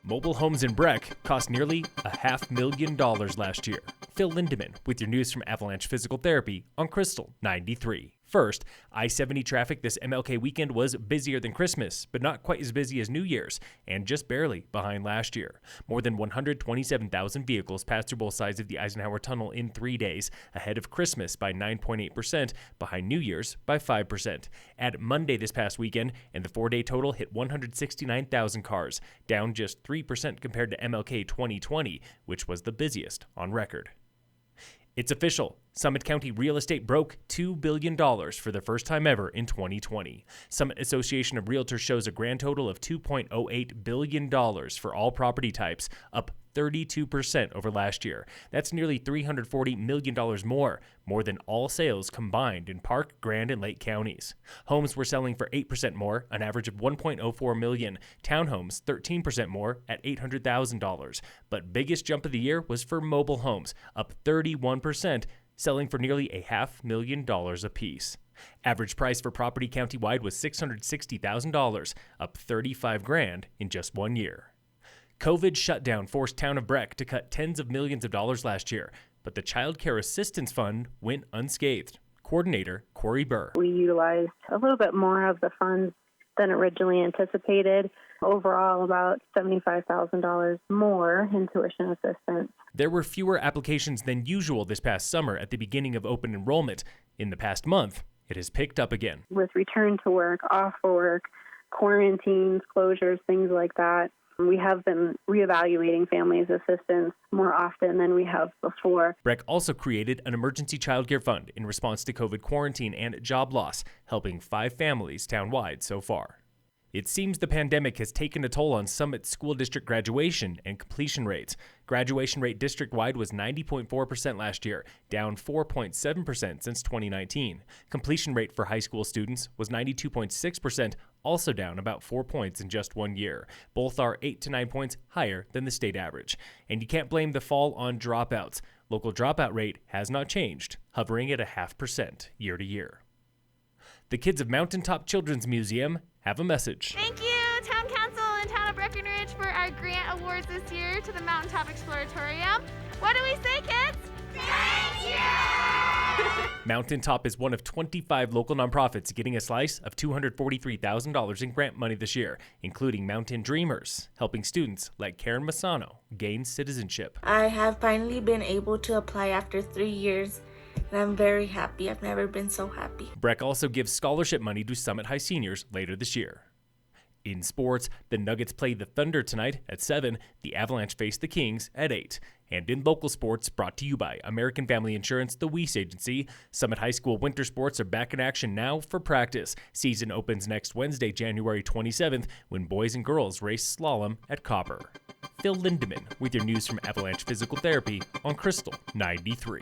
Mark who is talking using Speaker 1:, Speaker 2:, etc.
Speaker 1: Mobile homes in Breck cost nearly $500,000 last year. Phil Lindeman with your news from Avalanche Physical Therapy on Krystal 93. First, I-70 traffic this MLK weekend was busier than Christmas, but not quite as busy as New Year's, and just barely behind last year. More than 127,000 vehicles passed through both sides of the Eisenhower Tunnel in 3 days, ahead of Christmas by 9.8%, behind New Year's by 5%. Add Monday this past weekend, and the 4-day total hit 169,000 cars, down just 3% compared to MLK 2020, which was the busiest on record. It's official. Summit County real estate broke $2 billion for the first time ever in 2020. Summit Association of Realtors shows a grand total of $2.08 billion for all property types, up 32% over last year. That's nearly $340 million more than all sales combined in Park, Grand, and Lake counties. Homes were selling for 8% more, an average of $1.04 million. Townhomes 13% more at $800,000. But biggest jump of the year was for mobile homes, up 31%, selling for nearly $500,000 apiece. Average price for property countywide was $660,000, up $35,000 in just 1 year. COVID shutdown forced town of Breck to cut tens of millions of dollars last year, but the childcare assistance fund went unscathed. Coordinator Corey Burr.
Speaker 2: We utilized a little bit more of the funds than originally anticipated. Overall, about $75,000 more in tuition assistance.
Speaker 1: There were fewer applications than usual this past summer at the beginning of open enrollment. In the past month, it has picked up again.
Speaker 2: With return to work, off for work, quarantines, closures, things like that, we have been reevaluating families' assistance more often than we have before.
Speaker 1: Breck also created an emergency childcare fund in response to COVID quarantine and job loss, helping 5 families townwide so far. It seems the pandemic has taken a toll on Summit School District graduation and completion rates. Graduation rate district-wide was 90.4% last year, down 4.7% since 2019. Completion rate for high school students was 92.6%, also down about 4 points in just 1 year. Both are 8 to 9 points higher than the state average. And you can't blame the fall on dropouts. Local dropout rate has not changed, hovering at 0.5% year to year. The kids of Mountaintop Children's Museum have a message.
Speaker 3: Thank you, Town Council and Town of Breckenridge, for our grant awards this year to the Mountaintop Exploratorium. What do we say, kids? Thank you!
Speaker 1: Mountaintop is one of 25 local nonprofits getting a slice of $243,000 in grant money this year, including Mountain Dreamers, helping students like Karen Massano gain citizenship.
Speaker 4: I have finally been able to apply after 3 years. And I'm very happy. I've never been so happy.
Speaker 1: Breck also gives scholarship money to Summit High seniors later this year. In sports, the Nuggets play the Thunder tonight at 7. The Avalanche face the Kings at 8. And in local sports, brought to you by American Family Insurance, the Weiss Agency, Summit High School winter sports are back in action now for practice. Season opens next Wednesday, January 27th, when boys and girls race slalom at Copper. Phil Lindeman with your news from Avalanche Physical Therapy on Krystal 93.